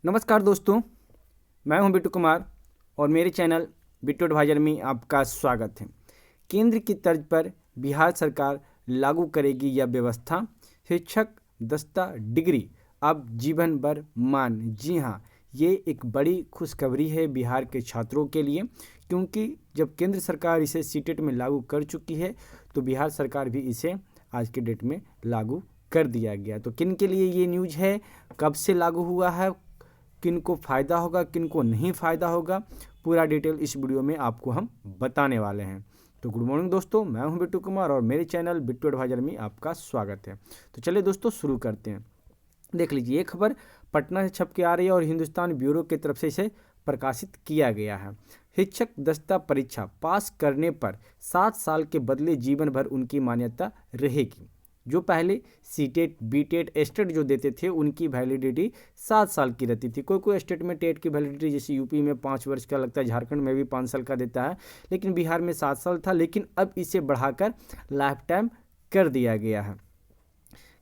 नमस्कार दोस्तों, मैं हूं बिट्टू कुमार और मेरे चैनल बिट्टू एडवाइजर में आपका स्वागत है। केंद्र की तर्ज पर बिहार सरकार लागू करेगी यह व्यवस्था, शिक्षक दस्ता डिग्री अब जीवन भर मान्य। जी हां, ये एक बड़ी खुशखबरी है बिहार के छात्रों के लिए, क्योंकि जब केंद्र सरकार इसे सीटेट में लागू कर चुकी है तो बिहार सरकार भी इसे आज के डेट में लागू कर दिया गया। तो किन के लिए ये न्यूज़ है, कब से लागू हुआ है, किन को फ़ायदा होगा, किन को नहीं फ़ायदा होगा, पूरा डिटेल इस वीडियो में आपको हम बताने वाले हैं। तो गुड मॉर्निंग दोस्तों, मैं हूं बिट्टू कुमार और मेरे चैनल बिट्टू एडवाइजर में आपका स्वागत है। तो चलिए दोस्तों शुरू करते हैं। देख लीजिए, ये खबर पटना से छप के आ रही है और हिंदुस्तान ब्यूरो की तरफ से इसे प्रकाशित किया गया है। शिक्षक दस्ता परीक्षा पास करने पर 7 साल के बदले जीवन भर उनकी मान्यता रहेगी। जो पहले सीटेट, बीटेट, एस्टेट जो देते थे उनकी वैलिडिटी 7 साल की रहती थी। कोई स्टेट में टेट की वैलिडिटी जैसे यूपी में 5 वर्ष का लगता है, झारखंड में भी 5 साल का देता है, लेकिन बिहार में 7 साल था। लेकिन अब इसे बढ़ाकर लाइफ टाइम कर दिया गया है।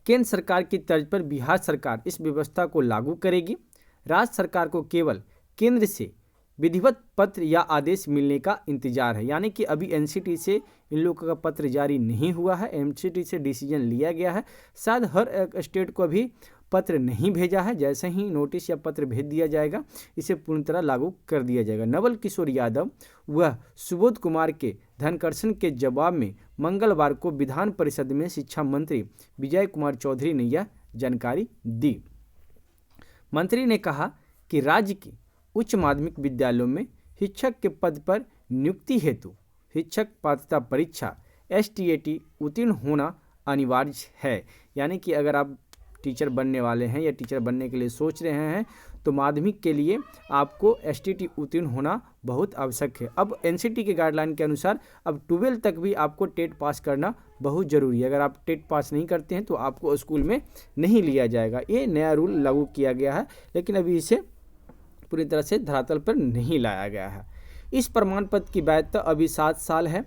केंद्र सरकार की तर्ज पर बिहार सरकार इस व्यवस्था को लागू करेगी। राज्य सरकार को केवल केंद्र से विधिवत पत्र या आदेश मिलने का इंतजार है, यानी कि अभी एनसीटी से इन लोगों का पत्र जारी नहीं हुआ है। एनसीटी से डिसीजन लिया गया है, शायद हर एक स्टेट को अभी पत्र नहीं भेजा है। जैसे ही नोटिस या पत्र भेज दिया जाएगा, इसे पूर्ण तरह लागू कर दिया जाएगा। नवल किशोर यादव व सुबोध कुमार के धनकर्षण के जवाब में मंगलवार को विधान परिषद में शिक्षा मंत्री विजय कुमार चौधरी ने यह जानकारी दी। मंत्री ने कहा कि राज्य की उच्च माध्यमिक विद्यालयों में शिक्षक के पद पर नियुक्ति हेतु शिक्षक पात्रता परीक्षा STAT उत्तीर्ण होना अनिवार्य है। यानी कि अगर आप टीचर बनने वाले हैं या टीचर बनने के लिए सोच रहे हैं तो माध्यमिक के लिए आपको STAT उत्तीर्ण होना बहुत आवश्यक है। अब NCT के गाइडलाइन के अनुसार अब 12 तक भी आपको टेट पास करना बहुत ज़रूरी है। अगर आप टेट पास नहीं करते हैं तो आपको स्कूल में नहीं लिया जाएगा। ये नया रूल लागू किया गया है, लेकिन अभी इसे पूरी तरह से धरातल पर नहीं लाया गया है। इस प्रमाण पत्र की वैधता अभी 7 साल है।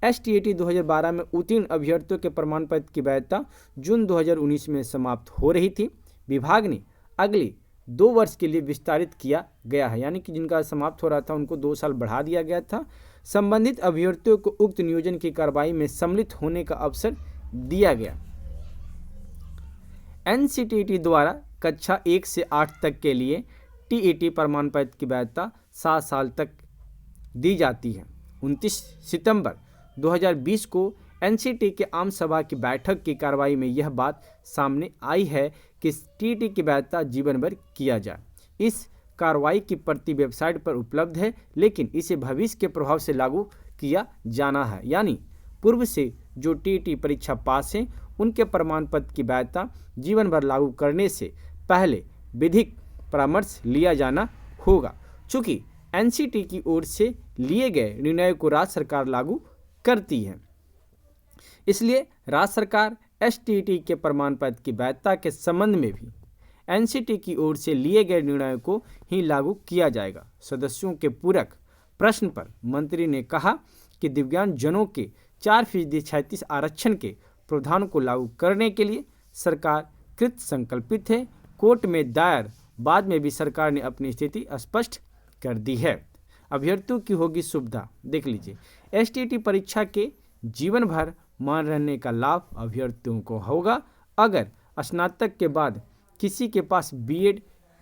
STAT 2012 में उत्तीर्ण अभ्यर्थियों के प्रमाण पत्र की वैधता जून 2019 में समाप्त हो रही थी। विभाग ने अगले 2 वर्ष के लिए विस्तारित किया गया है, यानी कि जिनका समाप्त हो रहा था उनको 2 साल बढ़ा दिया गया था। संबंधित अभ्यर्थियों को उक्त नियोजन की कार्रवाई में सम्मिलित होने का अवसर दिया गया। NCTT द्वारा कक्षा 1 से 8 तक के लिए TET प्रमाण पत्र की वैधता 7 साल तक दी जाती है। 29 सितंबर 2020 को NCT के आम सभा की बैठक की कार्रवाई में यह बात सामने आई है कि TET की वैधता जीवन भर किया जाए। इस कार्रवाई की प्रति वेबसाइट पर उपलब्ध है, लेकिन इसे भविष्य के प्रभाव से लागू किया जाना है। यानी पूर्व से जो TET परीक्षा पास हैं उनके प्रमाण पत्र की वैधता जीवन भर लागू करने से पहले विधिक परामर्श लिया जाना होगा। चूँकि NCT की ओर से लिए गए निर्णय को राज्य सरकार लागू करती है, इसलिए राज्य सरकार STAT के प्रमाण पत्र की वैधता के संबंध में भी NCT की ओर से लिए गए निर्णय को ही लागू किया जाएगा। सदस्यों के पूरक प्रश्न पर मंत्री ने कहा कि दिव्यांगजनों के 4% 36 आरक्षण के प्रावधान को लागू करने के लिए सरकार कृत संकल्पित है। कोर्ट में दायर बाद में भी सरकार ने अपनी स्थिति स्पष्ट कर दी है। अभ्यर्थियों की होगी सुविधा। देख लीजिए, STAT परीक्षा के जीवन भर मान रहने का लाभ अभ्यर्थियों को होगा। अगर स्नातक के बाद किसी के पास BEd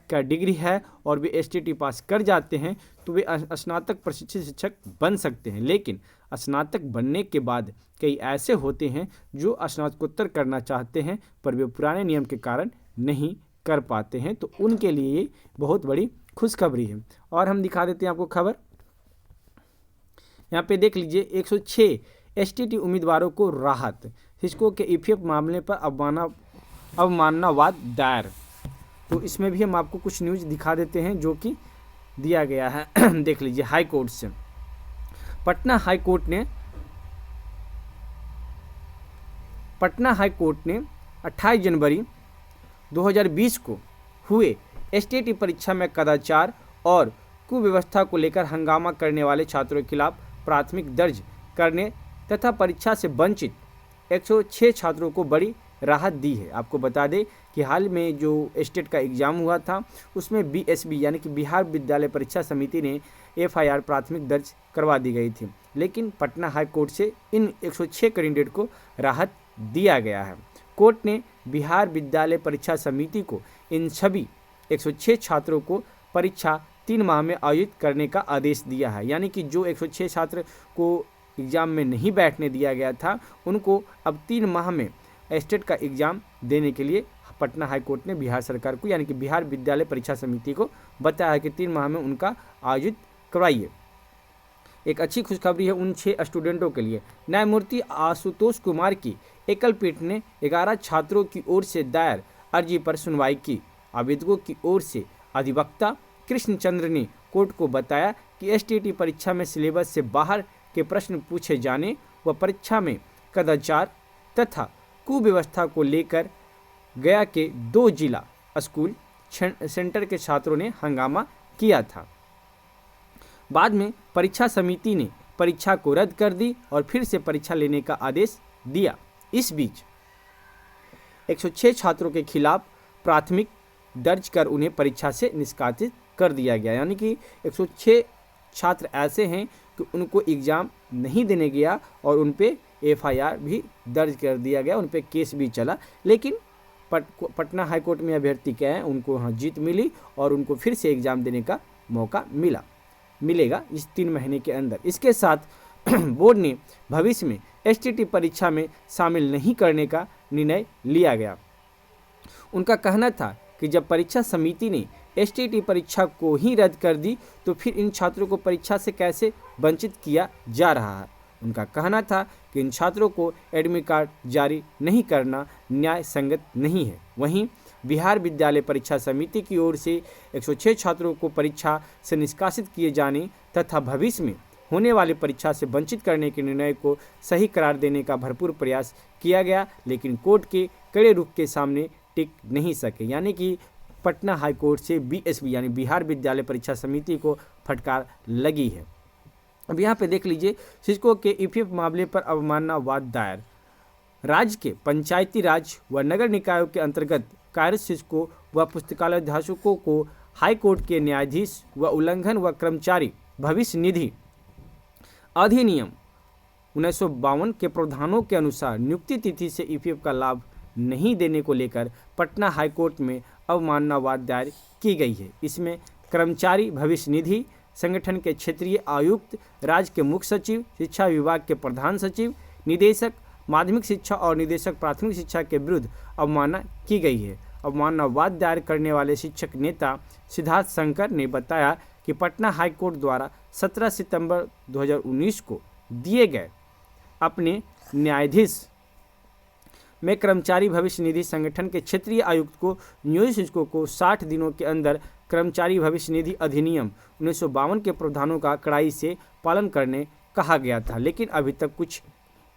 का डिग्री है और वे STAT पास कर जाते हैं तो वे स्नातक प्रशिक्षित शिक्षक बन सकते हैं। लेकिन स्नातक बनने के बाद कई ऐसे होते हैं जो स्नातकोत्तर करना चाहते हैं पर वे पुराने नियम के कारण नहीं कर पाते हैं, तो उनके लिए ये बहुत बड़ी खुशखबरी है। और हम दिखा देते हैं आपको खबर। यहाँ पे देख लीजिए, 106 STAT उम्मीदवारों को राहत, शिक्षकों के EFF मामले पर अवमाननावाद दायर। तो इसमें भी हम आपको कुछ न्यूज़ दिखा देते हैं जो कि दिया गया है। देख लीजिए, हाई कोर्ट से पटना हाई कोर्ट ने 28 जनवरी 2020 को हुए STAT परीक्षा में कदाचार और कुव्यवस्था को लेकर हंगामा करने वाले छात्रों के खिलाफ प्राथमिक दर्ज करने तथा परीक्षा से वंचित 106 छात्रों को बड़ी राहत दी है। आपको बता दें कि हाल में जो स्टेट का एग्ज़ाम हुआ था उसमें बीएसबी यानी कि बिहार विद्यालय परीक्षा समिति ने एफआईआर प्राथमिक दर्ज करवा दी गई थी, लेकिन पटना हाई कोर्ट से इन 106 कैंडिडेट को राहत दिया गया है। कोर्ट ने बिहार विद्यालय परीक्षा समिति को इन सभी 106 छात्रों को परीक्षा 3 माह में आयोजित करने का आदेश दिया है। यानी कि जो 106 छात्र को एग्ज़ाम में नहीं बैठने दिया गया था उनको अब 3 माह में स्टेट का एग्ज़ाम देने के लिए पटना हाई कोर्ट ने बिहार सरकार को यानी कि बिहार विद्यालय परीक्षा समिति को बताया है कि 3 माह में उनका आयोजित करवाइए। एक अच्छी खुशखबरी है उन 6 स्टूडेंटों के लिए। न्यायमूर्ति आशुतोष कुमार की एकल पीठ ने 11 छात्रों की ओर से दायर अर्जी पर सुनवाई की। आवेदकों की ओर से अधिवक्ता कृष्णचंद्र ने कोर्ट को बताया कि एसटीईटी परीक्षा में सिलेबस से बाहर के प्रश्न पूछे जाने व परीक्षा में कदाचार तथा कुव्यवस्था को लेकर गया के 2 जिला स्कूल सेंटर के छात्रों ने हंगामा किया था। बाद में परीक्षा समिति ने परीक्षा को रद्द कर दी और फिर से परीक्षा लेने का आदेश दिया। इस बीच 106 छात्रों के खिलाफ प्राथमिक दर्ज कर उन्हें परीक्षा से निष्कासित कर दिया गया। यानी कि 106 छात्र ऐसे हैं कि उनको एग्ज़ाम नहीं देने गया और उन पे एफआईआर भी दर्ज कर दिया गया, उन पे केस भी चला, लेकिन पटना हाई कोर्ट में अभ्यर्थी क्या है उनको वहाँ जीत मिली और उनको फिर से एग्ज़ाम देने का मौका मिलेगा इस 3 महीने के अंदर। इसके साथ बोर्ड ने भविष्य में एसटीईटी परीक्षा में शामिल नहीं करने का निर्णय लिया गया। उनका कहना था कि जब परीक्षा समिति ने एसटीईटी परीक्षा को ही रद्द कर दी तो फिर इन छात्रों को परीक्षा से कैसे वंचित किया जा रहा है। उनका कहना था कि इन छात्रों को एडमिट कार्ड जारी नहीं करना न्याय संगत नहीं है। वहीं बिहार विद्यालय परीक्षा समिति की ओर से 106 छात्रों को परीक्षा से निष्कासित किए जाने तथा भविष्य में होने वाली परीक्षा से वंचित करने के निर्णय को सही करार देने का भरपूर प्रयास किया गया, लेकिन कोर्ट के कड़े रुख के सामने टिक नहीं सके। यानी कि पटना हाई कोर्ट से बीएसबी यानी बिहार विद्यालय परीक्षा समिति को फटकार लगी है। अब यहाँ पे देख लीजिए, शिक्षकों के ईपीएफ मामले पर अवमानना वाद दायर। राज्य के पंचायती राज व नगर निकायों के अंतर्गत कार्यरत शिक्षकों व पुस्तकालय अध्यापकों को हाई कोर्ट के न्यायाधीश व उल्लंघन व कर्मचारी भविष्य निधि अधिनियम 1952 के प्रावधानों के अनुसार नियुक्ति तिथि से ईपीएफ का लाभ नहीं देने को लेकर पटना हाई कोर्ट में अवमानना वाद दायर की गई है। इसमें कर्मचारी भविष्य निधि संगठन के क्षेत्रीय आयुक्त, राज्य के मुख्य सचिव, शिक्षा विभाग के प्रधान सचिव, निदेशक माध्यमिक शिक्षा और निदेशक प्राथमिक शिक्षा के विरुद्ध अवमानना की गई है। अवमानना वाद दायर करने वाले शिक्षक नेता सिद्धार्थ शंकर ने बताया कि पटना हाई कोर्ट द्वारा 17 सितंबर 2019 को दिए गए अपने न्यायाधीश में कर्मचारी भविष्य निधि संगठन के क्षेत्रीय आयुक्त को नियोजित शिक्षकों को 60 दिनों के अंदर कर्मचारी भविष्य निधि अधिनियम 1952 के प्रावधानों का कड़ाई से पालन करने कहा गया था, लेकिन अभी तक कुछ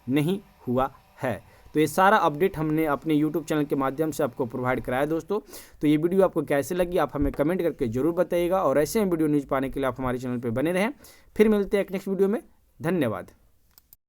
नहीं हुआ है। तो ये सारा अपडेट हमने अपने YouTube चैनल के माध्यम से आपको प्रोवाइड कराया दोस्तों। तो ये वीडियो आपको कैसे लगी आप हमें कमेंट करके जरूर बताइएगा और ऐसे वीडियो न्यूज़ पाने के लिए आप हमारे चैनल पर बने रहें। फिर मिलते हैं एक नेक्स्ट वीडियो में। धन्यवाद।